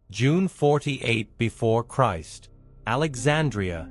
June 48 before Christ. Alexandria,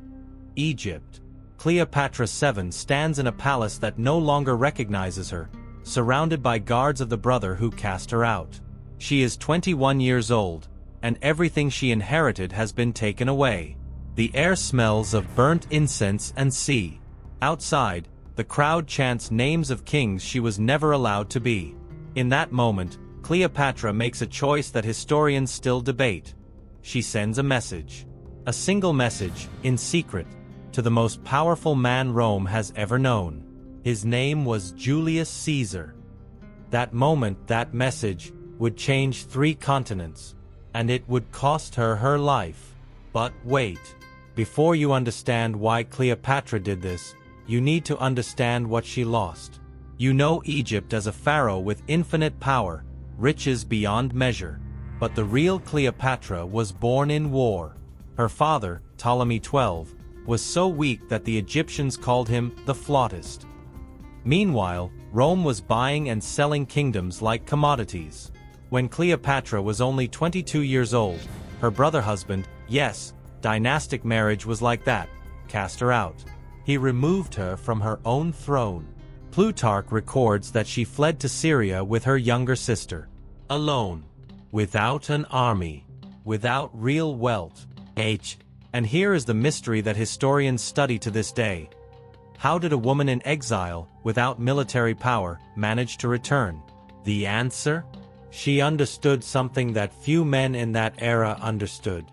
Egypt. Cleopatra VII stands in a palace that no longer recognizes her, surrounded by guards of the brother who cast her out. She is 21 years old, and everything she inherited has been taken away. The air smells of burnt incense and sea. Outside, the crowd chants names of kings she was never allowed to be. In that moment, Cleopatra makes a choice that historians still debate. She sends a message. A single message, in secret, to the most powerful man Rome has ever known. His name was Julius Caesar. That moment, that message, would change 3 continents, and it would cost her her life. But wait. Before you understand why Cleopatra did this, you need to understand what she lost. You know Egypt as a pharaoh with infinite power, riches beyond measure. But the real Cleopatra was born in war. Her father, Ptolemy XII, was so weak that the Egyptians called him the flautist. Meanwhile, Rome was buying and selling kingdoms like commodities. When Cleopatra was only 22 years old, her brother husband, yes, dynastic marriage was like that, cast her out. He removed her from her own throne. Plutarch records that she fled to Syria with her younger sister. Alone. Without an army. Without real wealth. And here is the mystery that historians study to this day. How did a woman in exile, without military power, manage to return? The answer? She understood something that few men in that era understood.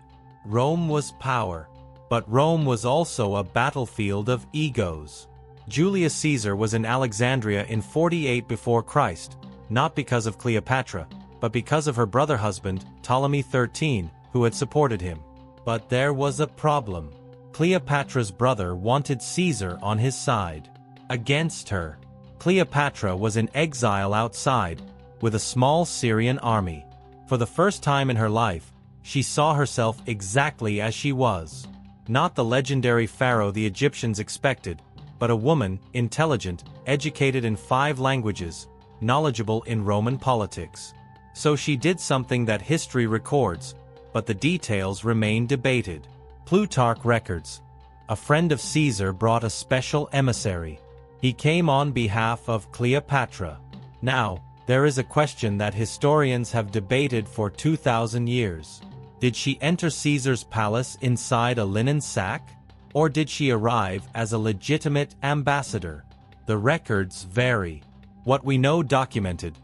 Rome was power. But Rome was also a battlefield of egos. Julius Caesar was in Alexandria in 48 before Christ, not because of Cleopatra, but because of her brother husband, Ptolemy XIII, who had supported him. But there was a problem. Cleopatra's brother wanted Caesar on his side. Against her. Cleopatra was in exile outside, with a small Syrian army. For the first time in her life, she saw herself exactly as she was. Not the legendary pharaoh the Egyptians expected, but a woman, intelligent, educated in 5 languages, knowledgeable in Roman politics. So she did something that history records, but the details remain debated. Plutarch records. A friend of Caesar brought a special emissary. He came on behalf of Cleopatra. Now, there is a question that historians have debated for 2,000 years. Did she enter Caesar's palace inside a linen sack? Or did she arrive as a legitimate ambassador? The records vary. What we know documented.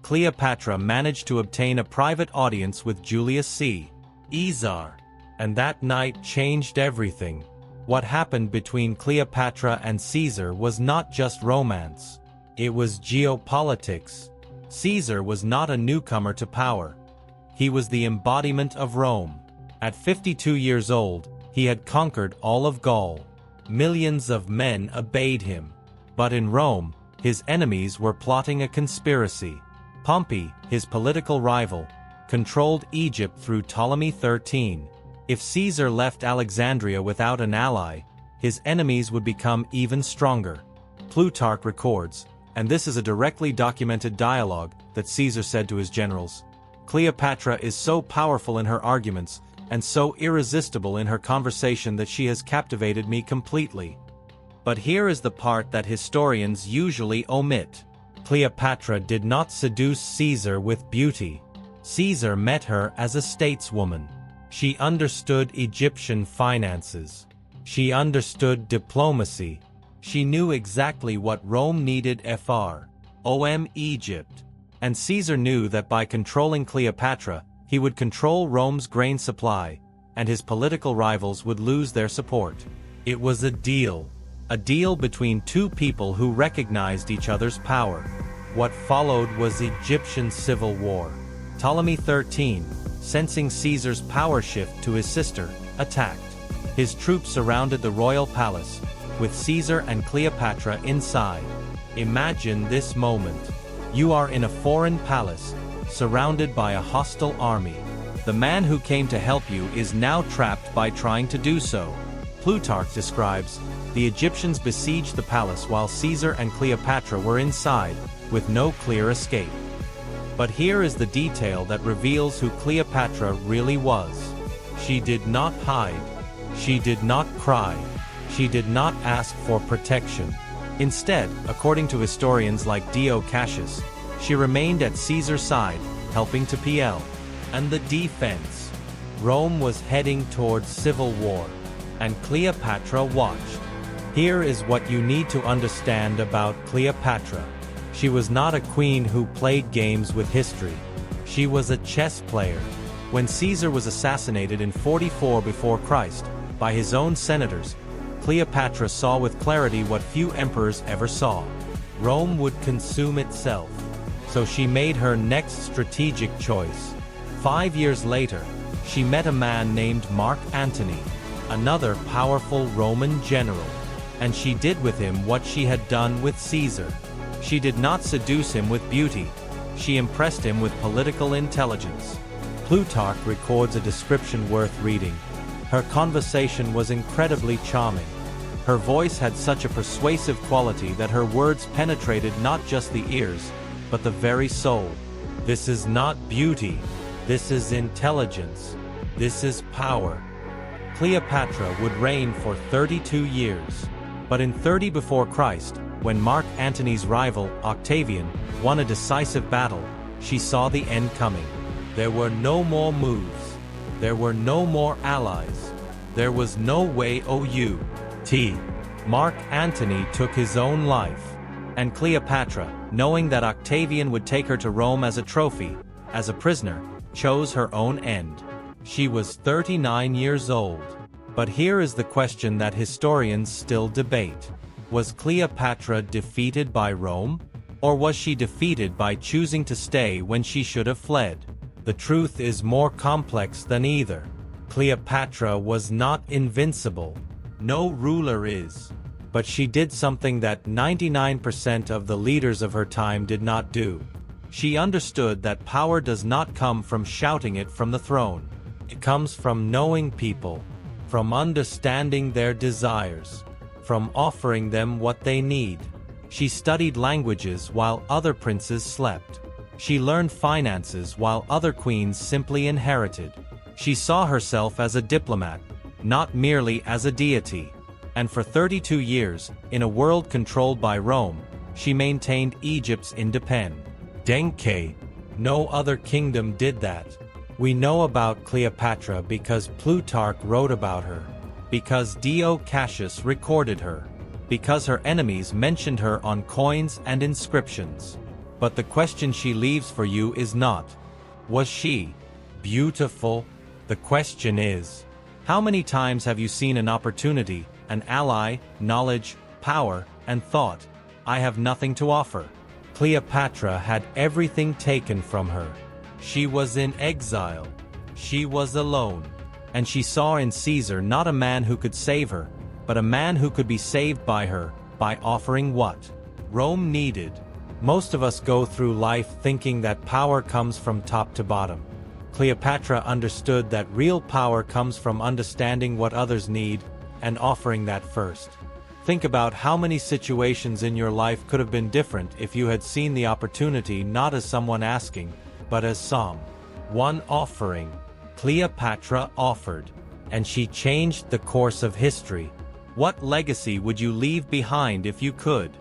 Cleopatra managed to obtain a private audience with Julius Caesar. And that night changed everything. What happened between Cleopatra and Caesar was not just romance. It was geopolitics. Caesar was not a newcomer to power. He was the embodiment of Rome. At 52 years old, he had conquered all of Gaul. Millions of men obeyed him. But in Rome, his enemies were plotting a conspiracy. Pompey, his political rival, controlled Egypt through Ptolemy XIII. If Caesar left Alexandria without an ally, his enemies would become even stronger. Plutarch records, and this is a directly documented dialogue, that Caesar said to his generals, "Cleopatra is so powerful in her arguments, and so irresistible in her conversation that she has captivated me completely." But here is the part that historians usually omit. Cleopatra did not seduce Caesar with beauty. Caesar met her as a stateswoman. She understood Egyptian finances. She understood diplomacy. She knew exactly what Rome needed from Egypt. And Caesar knew that by controlling Cleopatra, he would control Rome's grain supply, and his political rivals would lose their support. It was a deal. A deal between 2 people who recognized each other's power. What followed was Egyptian civil war. Ptolemy XIII, sensing Caesar's power shift to his sister, attacked. His troops surrounded the royal palace, with Caesar and Cleopatra inside. Imagine this moment. You are in a foreign palace, surrounded by a hostile army. The man who came to help you is now trapped by trying to do so. Plutarch describes, the Egyptians besieged the palace while Caesar and Cleopatra were inside, with no clear escape. But here is the detail that reveals who Cleopatra really was. She did not hide. She did not cry. She did not ask for protection. Instead, according to historians like Dio Cassius, she remained at Caesar's side, helping to PL. And the defense. Rome was heading towards civil war, and Cleopatra watched. Here is what you need to understand about Cleopatra. She was not a queen who played games with history. She was a chess player. When Caesar was assassinated in 44 before Christ, by his own senators, Cleopatra saw with clarity what few emperors ever saw. Rome would consume itself. So she made her next strategic choice. 5 years later, she met a man named Mark Antony, another powerful Roman general. And she did with him what she had done with Caesar. She did not seduce him with beauty. She impressed him with political intelligence. Plutarch records a description worth reading. Her conversation was incredibly charming. Her voice had such a persuasive quality that her words penetrated not just the ears, but the very soul. This is not beauty. This is intelligence. This is power. Cleopatra would reign for 32 years. But in 30 before Christ, when Mark Antony's rival, Octavian, won a decisive battle, she saw the end coming. There were no more moves. There were no more allies. There was no way out. Mark Antony took his own life. And Cleopatra, knowing that Octavian would take her to Rome as a trophy, as a prisoner, chose her own end. She was 39 years old. But here is the question that historians still debate. Was Cleopatra defeated by Rome? Or was she defeated by choosing to stay when she should have fled? The truth is more complex than either. Cleopatra was not invincible. No ruler is. But she did something that 99% of the leaders of her time did not do. She understood that power does not come from shouting it from the throne. It comes from knowing people, from understanding their desires, from offering them what they need. She studied languages while other princes slept. She learned finances while other queens simply inherited. She saw herself as a diplomat, not merely as a deity. And for 32 years, in a world controlled by Rome, she maintained Egypt's independence. No other kingdom did that. We know about Cleopatra because Plutarch wrote about her, because Dio Cassius recorded her, because her enemies mentioned her on coins and inscriptions. But the question she leaves for you is not, was she beautiful? The question is, how many times have you seen an opportunity, an ally, knowledge, power, and thought, I have nothing to offer? Cleopatra had everything taken from her. She was in exile. She was alone. And she saw in Caesar not a man who could save her, but a man who could be saved by her, by offering what Rome needed. Most of us go through life thinking that power comes from top to bottom. Cleopatra understood that real power comes from understanding what others need and offering that first. Think about how many situations in your life could have been different if you had seen the opportunity not as someone asking, but as someone offering. Cleopatra offered, and she changed the course of history. What legacy would you leave behind if you could?